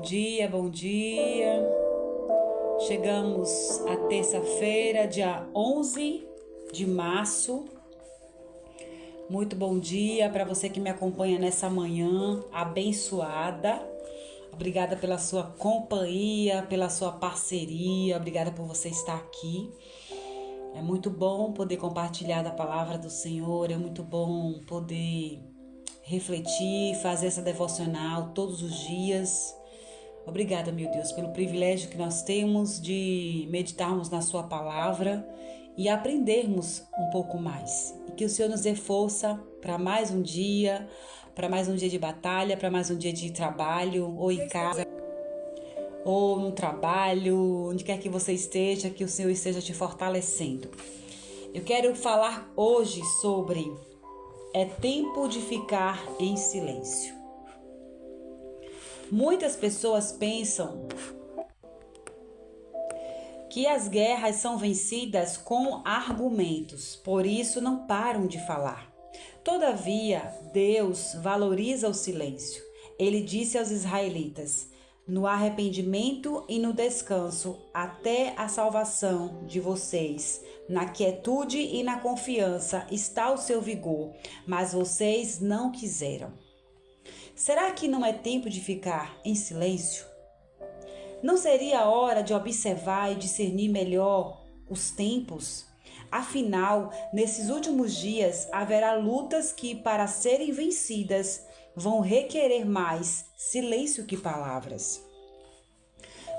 dia, bom dia. Chegamos à terça-feira, dia 11 de março. Muito bom dia para você que me acompanha nessa manhã abençoada. Obrigada pela sua companhia, pela sua parceria. Obrigada por você estar aqui. É muito bom poder compartilhar da palavra do Senhor. É muito bom poder refletir, fazer essa devocional todos os dias. Obrigada, meu Deus, pelo privilégio que nós temos de meditarmos na sua palavra e aprendermos um pouco mais. E que o Senhor nos dê força para mais um dia, de batalha, para mais um dia de trabalho, ou em casa, ou no trabalho, onde quer que você esteja, que o Senhor esteja te fortalecendo. Eu quero falar hoje sobre é tempo de ficar em silêncio. Muitas pessoas pensam que as guerras são vencidas com argumentos, por isso não param de falar. Todavia, Deus valoriza o silêncio. Ele disse aos israelitas: no arrependimento e no descanso, até a salvação de vocês. Na quietude e na confiança está o seu vigor, mas vocês não quiseram. Será que não é tempo de ficar em silêncio? Não seria a hora de observar e discernir melhor os tempos? Afinal, nesses últimos dias haverá lutas que, para serem vencidas, vão requerer mais silêncio que palavras.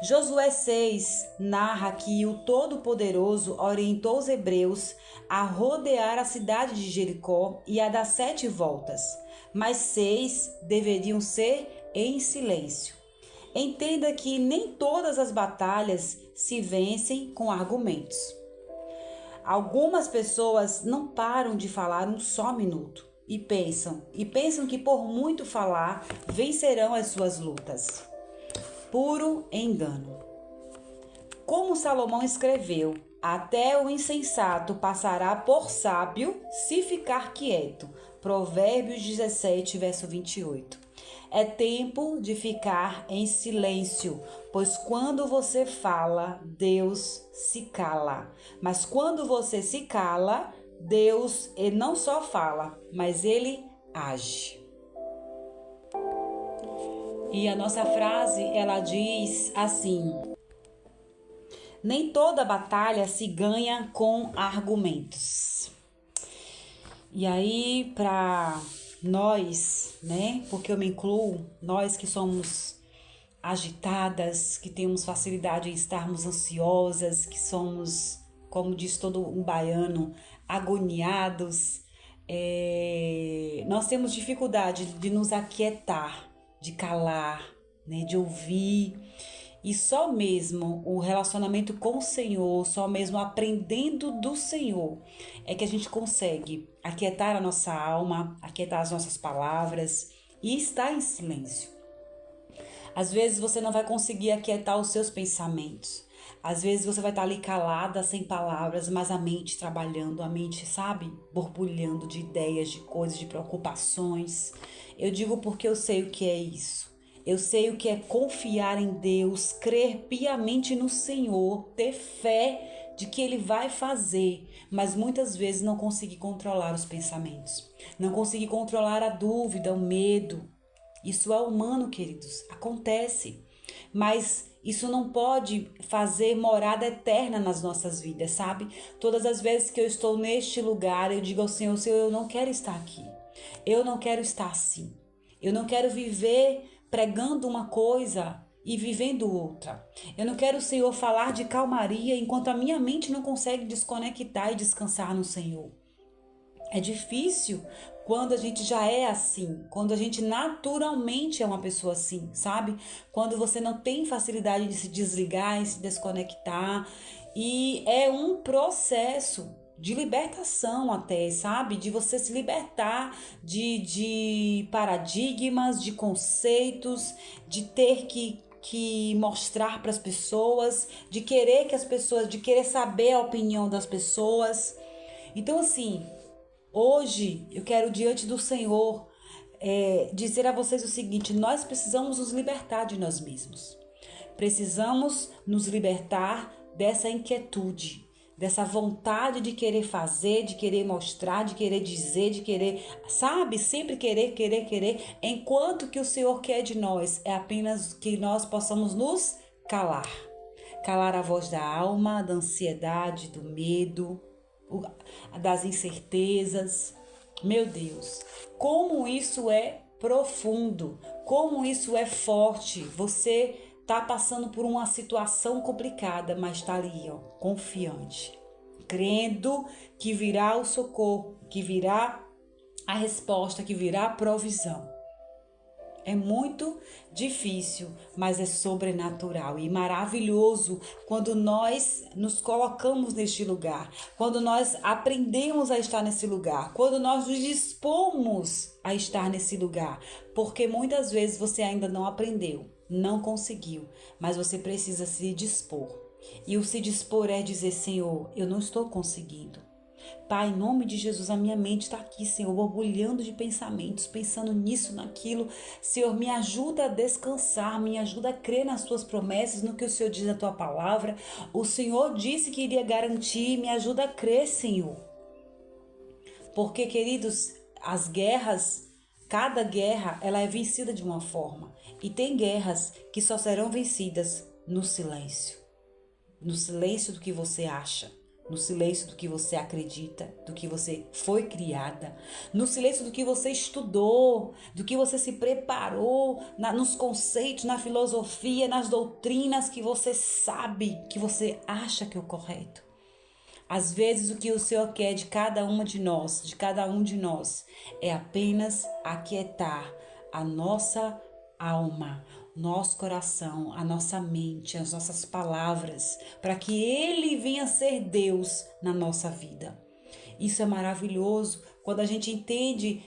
Josué 6 narra que o Todo-Poderoso orientou os hebreus a rodear a cidade de Jericó e a dar 7 voltas, mas 6 deveriam ser em silêncio. Entenda que nem todas as batalhas se vencem com argumentos. Algumas pessoas não param de falar um só minuto e pensam que por muito falar vencerão as suas lutas. Puro engano. Como Salomão escreveu, até o insensato passará por sábio se ficar quieto. Provérbios 17, verso 28. É tempo de ficar em silêncio, pois quando você fala, Deus se cala. Mas quando você se cala, Deus ele não só fala, mas ele age. E a nossa frase, ela diz assim: nem toda batalha se ganha com argumentos. E aí, para nós, né, porque eu me incluo, nós que somos agitadas, que temos facilidade em estarmos ansiosas, que somos, como diz todo um baiano, agoniados, nós temos dificuldade de nos aquietar, de calar, né, de ouvir. E só mesmo o relacionamento com o Senhor, só mesmo aprendendo do Senhor, é que a gente consegue aquietar a nossa alma, aquietar as nossas palavras e estar em silêncio. Às vezes você não vai conseguir aquietar os seus pensamentos. Às vezes você vai estar ali calada, sem palavras, mas a mente trabalhando, a mente, sabe, borbulhando de ideias, de coisas, de preocupações. Eu digo porque eu sei o que é isso. Eu sei o que é confiar em Deus, crer piamente no Senhor, ter fé de que Ele vai fazer, mas muitas vezes não conseguir controlar os pensamentos, não conseguir controlar a dúvida, o medo. Isso é humano, queridos, acontece, mas isso não pode fazer morada eterna nas nossas vidas, sabe? Todas as vezes que eu estou neste lugar, eu digo ao Senhor, Senhor, eu não quero estar aqui, eu não quero estar assim, eu não quero viver pregando uma coisa e vivendo outra. Eu não quero, Senhor, falar de calmaria enquanto a minha mente não consegue desconectar e descansar no Senhor. É difícil quando a gente já é assim, quando a gente naturalmente é uma pessoa assim, sabe? Quando você não tem facilidade de se desligar e se desconectar. E é um processo de libertação até, sabe? De você se libertar de paradigmas, de conceitos, de ter que mostrar para as pessoas, de querer que as pessoas, de querer saber a opinião das pessoas. Então, assim, hoje eu quero diante do Senhor dizer a vocês o seguinte: nós precisamos nos libertar de nós mesmos. Precisamos nos libertar dessa inquietude, dessa vontade de querer fazer, de querer mostrar, de querer dizer, de querer, sabe? Sempre querer, enquanto que o Senhor quer de nós é apenas que nós possamos nos calar. Calar a voz da alma, da ansiedade, do medo, das incertezas. Meu Deus, como isso é profundo, como isso é forte. Você tá passando por uma situação complicada, mas tá ali, ó, confiante, crendo que virá o socorro, que virá a resposta, que virá a provisão. É muito difícil, mas é sobrenatural e maravilhoso quando nós nos colocamos neste lugar, quando nós aprendemos a estar nesse lugar, quando nós nos dispomos a estar nesse lugar, porque muitas vezes você ainda não aprendeu, não conseguiu, mas você precisa se dispor. E o se dispor é dizer: Senhor, eu não estou conseguindo. Pai, em nome de Jesus, a minha mente está aqui, Senhor, borbulhando de pensamentos, pensando nisso, naquilo. Senhor, me ajuda a descansar, me ajuda a crer nas tuas promessas, no que o Senhor diz na tua palavra. O Senhor disse que iria garantir, me ajuda a crer, Senhor. Porque, queridos, as guerras, cada guerra, ela é vencida de uma forma. E tem guerras que só serão vencidas no silêncio. No silêncio do que você acha. No silêncio do que você acredita, do que você foi criada, no silêncio do que você estudou, do que você se preparou, nos conceitos, na filosofia, nas doutrinas que você sabe, que você acha que é o correto. Às vezes o que o Senhor quer de cada uma de nós, é apenas aquietar a nossa alma, nosso coração, a nossa mente, as nossas palavras, para que Ele venha ser Deus na nossa vida. Isso é maravilhoso quando a gente entende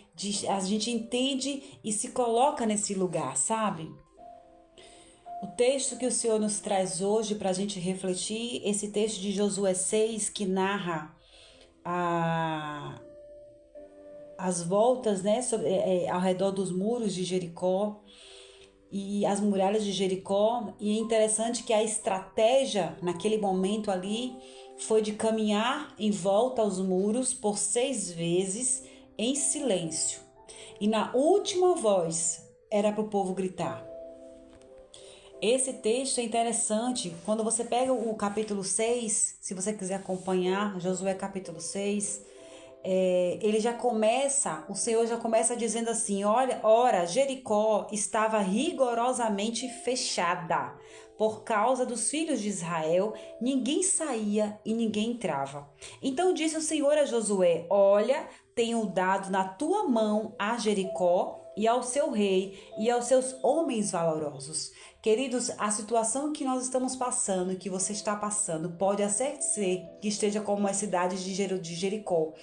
e se coloca nesse lugar, sabe? O texto que o Senhor nos traz hoje para a gente refletir, esse texto de Josué 6, que narra as voltas, né, ao redor dos muros de Jericó e as muralhas de Jericó. E é interessante que a estratégia naquele momento ali foi de caminhar em volta aos muros por 6 vezes em silêncio. E na última voz era para o povo gritar. Esse texto é interessante. Quando você pega o capítulo 6, se você quiser acompanhar, Josué capítulo 6, o Senhor já começa dizendo assim: ora, Jericó estava rigorosamente fechada. Por causa dos filhos de Israel, ninguém saía e ninguém entrava. Então disse o Senhor a Josué: olha, tenho dado na tua mão a Jericó e ao seu rei e aos seus homens valorosos. Queridos, a situação que nós estamos passando, que você está passando, pode até ser que esteja como as cidades de Jericó.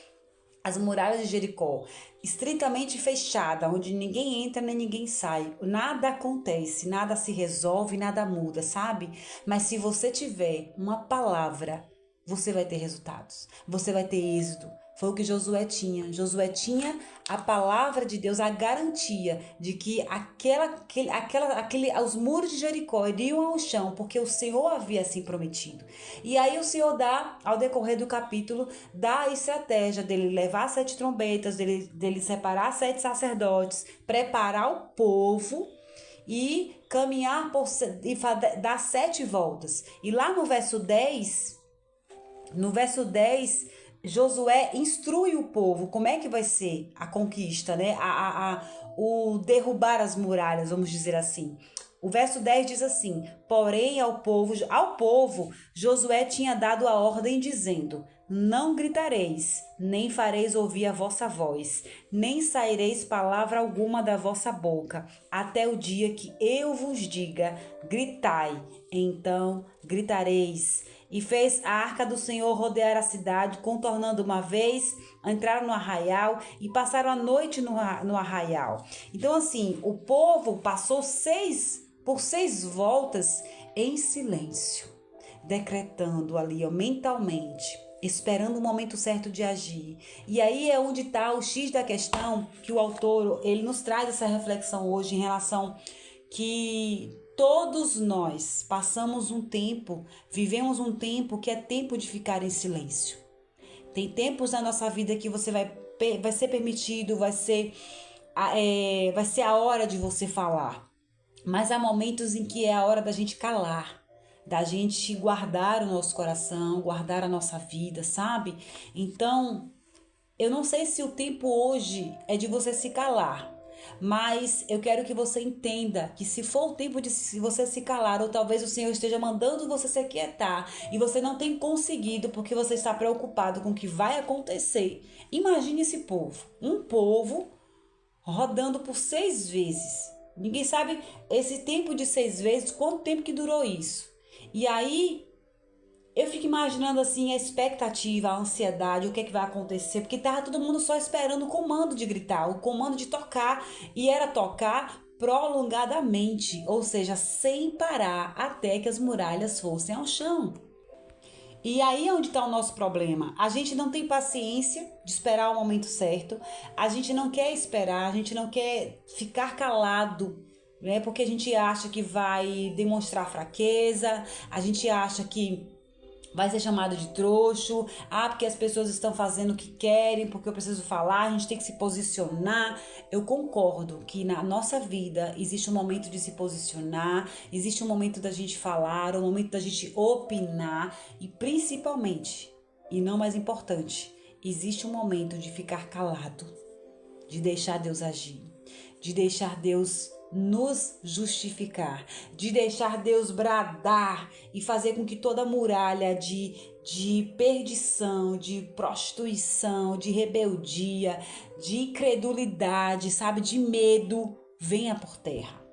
As muralhas de Jericó, estritamente fechada, onde ninguém entra nem ninguém sai. Nada acontece, nada se resolve, nada muda, sabe? Mas se você tiver uma palavra, você vai ter resultados. Você vai ter êxito. Foi o que Josué tinha. Josué tinha a palavra de Deus, a garantia de que os muros de Jericó iriam ao chão, porque o Senhor havia assim prometido. E aí o Senhor dá, ao decorrer do capítulo, dá a estratégia dele levar 7 trombetas, dele separar 7 sacerdotes, preparar o povo e caminhar e dar 7 voltas. E lá no verso 10, Josué instrui o povo como é que vai ser a conquista, né? O derrubar as muralhas, vamos dizer assim. O verso 10 diz assim: porém ao povo, Josué tinha dado a ordem dizendo: não gritareis, nem fareis ouvir a vossa voz, nem saireis palavra alguma da vossa boca, até o dia que eu vos diga: gritai, então gritareis. E fez a arca do Senhor rodear a cidade, contornando uma vez, entraram no arraial e passaram a noite no arraial. Então, assim, o povo passou por 6 voltas em silêncio, decretando ali, ó, mentalmente: esperando o momento certo de agir. E aí é onde está o X da questão, que o autor ele nos traz essa reflexão hoje em relação que todos nós passamos um tempo, vivemos um tempo que é tempo de ficar em silêncio. Tem tempos na nossa vida que você vai ser permitido, vai ser a hora de você falar. Mas há momentos em que é a hora da gente calar, da gente guardar o nosso coração, guardar a nossa vida, sabe? Então, eu não sei se o tempo hoje é de você se calar, mas eu quero que você entenda que se for o tempo de você se calar, ou talvez o Senhor esteja mandando você se aquietar e você não tem conseguido porque você está preocupado com o que vai acontecer. Imagine esse povo, um povo rodando por 6 vezes. Ninguém sabe esse tempo de 6 vezes, quanto tempo que durou isso. E aí eu fico imaginando assim a expectativa, a ansiedade, o que é que vai acontecer, porque tava todo mundo só esperando o comando de gritar, o comando de tocar, e era tocar prolongadamente, ou seja, sem parar até que as muralhas fossem ao chão. E aí é onde está o nosso problema. A gente não tem paciência de esperar o momento certo, a gente não quer esperar, a gente não quer ficar calado, né? Porque a gente acha que vai demonstrar fraqueza, a gente acha que vai ser chamado de trouxo, porque as pessoas estão fazendo o que querem, porque eu preciso falar, a gente tem que se posicionar. Eu concordo que na nossa vida existe um momento de se posicionar, existe um momento da gente falar, um momento da gente opinar e principalmente, e não mais importante, existe um momento de ficar calado, de deixar Deus agir, de deixar Deus nos justificar, de deixar Deus bradar e fazer com que toda muralha de perdição, de prostituição, de rebeldia, de incredulidade, sabe, de medo, venha por terra.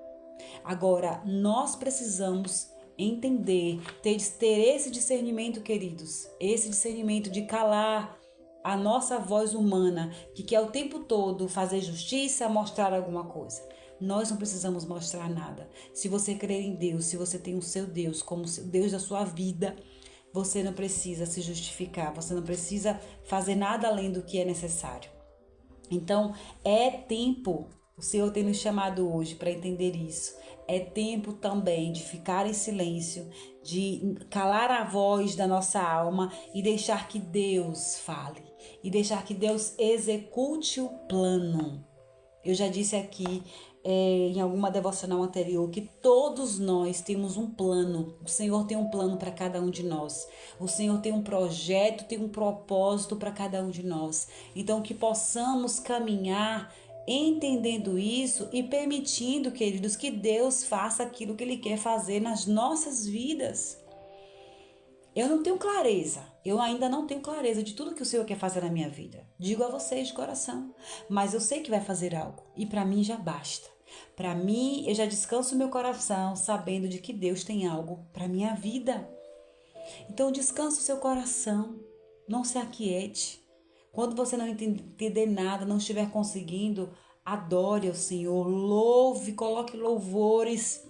Agora, nós precisamos entender, ter esse discernimento, queridos, esse discernimento de calar a nossa voz humana, que quer o tempo todo fazer justiça, mostrar alguma coisa. Nós não precisamos mostrar nada. Se você crer em Deus, se você tem o seu Deus como o Deus da sua vida, você não precisa se justificar, você não precisa fazer nada além do que é necessário. Então, é tempo, o Senhor tem nos chamado hoje para entender isso. É tempo também de ficar em silêncio, de calar a voz da nossa alma e deixar que Deus fale, e deixar que Deus execute o plano. Eu já disse aqui em alguma devocional anterior que todos nós temos um plano. O Senhor tem um plano para cada um de nós. O Senhor tem um projeto, tem um propósito para cada um de nós. Então que possamos caminhar entendendo isso e permitindo, queridos, que Deus faça aquilo que Ele quer fazer nas nossas vidas. Eu não tenho clareza, eu ainda não tenho clareza de tudo que o Senhor quer fazer na minha vida. Digo a vocês de coração, mas eu sei que vai fazer algo e para mim já basta. Para mim, eu já descanso meu coração sabendo de que Deus tem algo para minha vida. Então descanse o seu coração, não se aquiete. Quando você não entender nada, não estiver conseguindo, adore ao Senhor, louve, coloque louvores.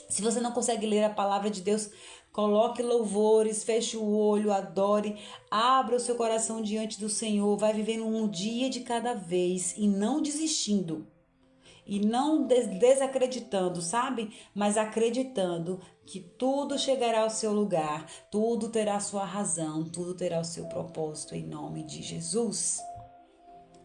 Se você não consegue ler a palavra de Deus, coloque louvores, feche o olho, adore, abra o seu coração diante do Senhor, vai vivendo um dia de cada vez e não desistindo. E não desacreditando, sabe? Mas acreditando que tudo chegará ao seu lugar, tudo terá sua razão, tudo terá o seu propósito em nome de Jesus.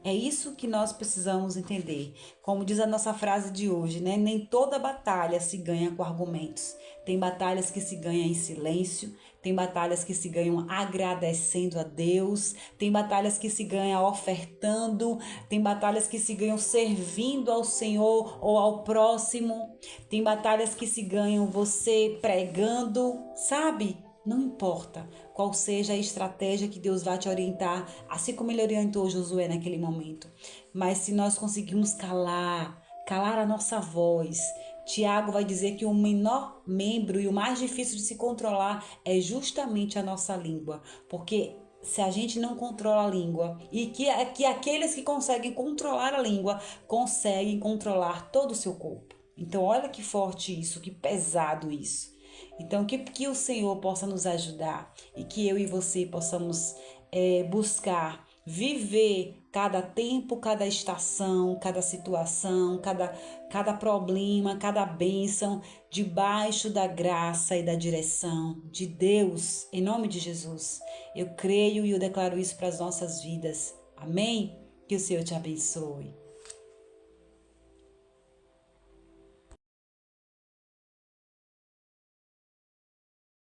É isso que nós precisamos entender. Como diz a nossa frase de hoje, né? Nem toda batalha se ganha com argumentos. Tem batalhas que se ganham em silêncio, tem batalhas que se ganham agradecendo a Deus, tem batalhas que se ganham ofertando, tem batalhas que se ganham servindo ao Senhor ou ao próximo, tem batalhas que se ganham você pregando, sabe? Não importa qual seja a estratégia que Deus vai te orientar, assim como Ele orientou Josué naquele momento. Mas se nós conseguirmos calar a nossa voz, Tiago vai dizer que o menor membro e o mais difícil de se controlar é justamente a nossa língua. Porque se a gente não controla a língua, e que aqueles que conseguem controlar a língua, conseguem controlar todo o seu corpo. Então olha que forte isso, que pesado isso. Então, que o Senhor possa nos ajudar e que eu e você possamos buscar viver cada tempo, cada estação, cada situação, cada problema, cada bênção, debaixo da graça e da direção de Deus, em nome de Jesus. Eu creio e eu declaro isso para as nossas vidas. Amém? Que o Senhor te abençoe.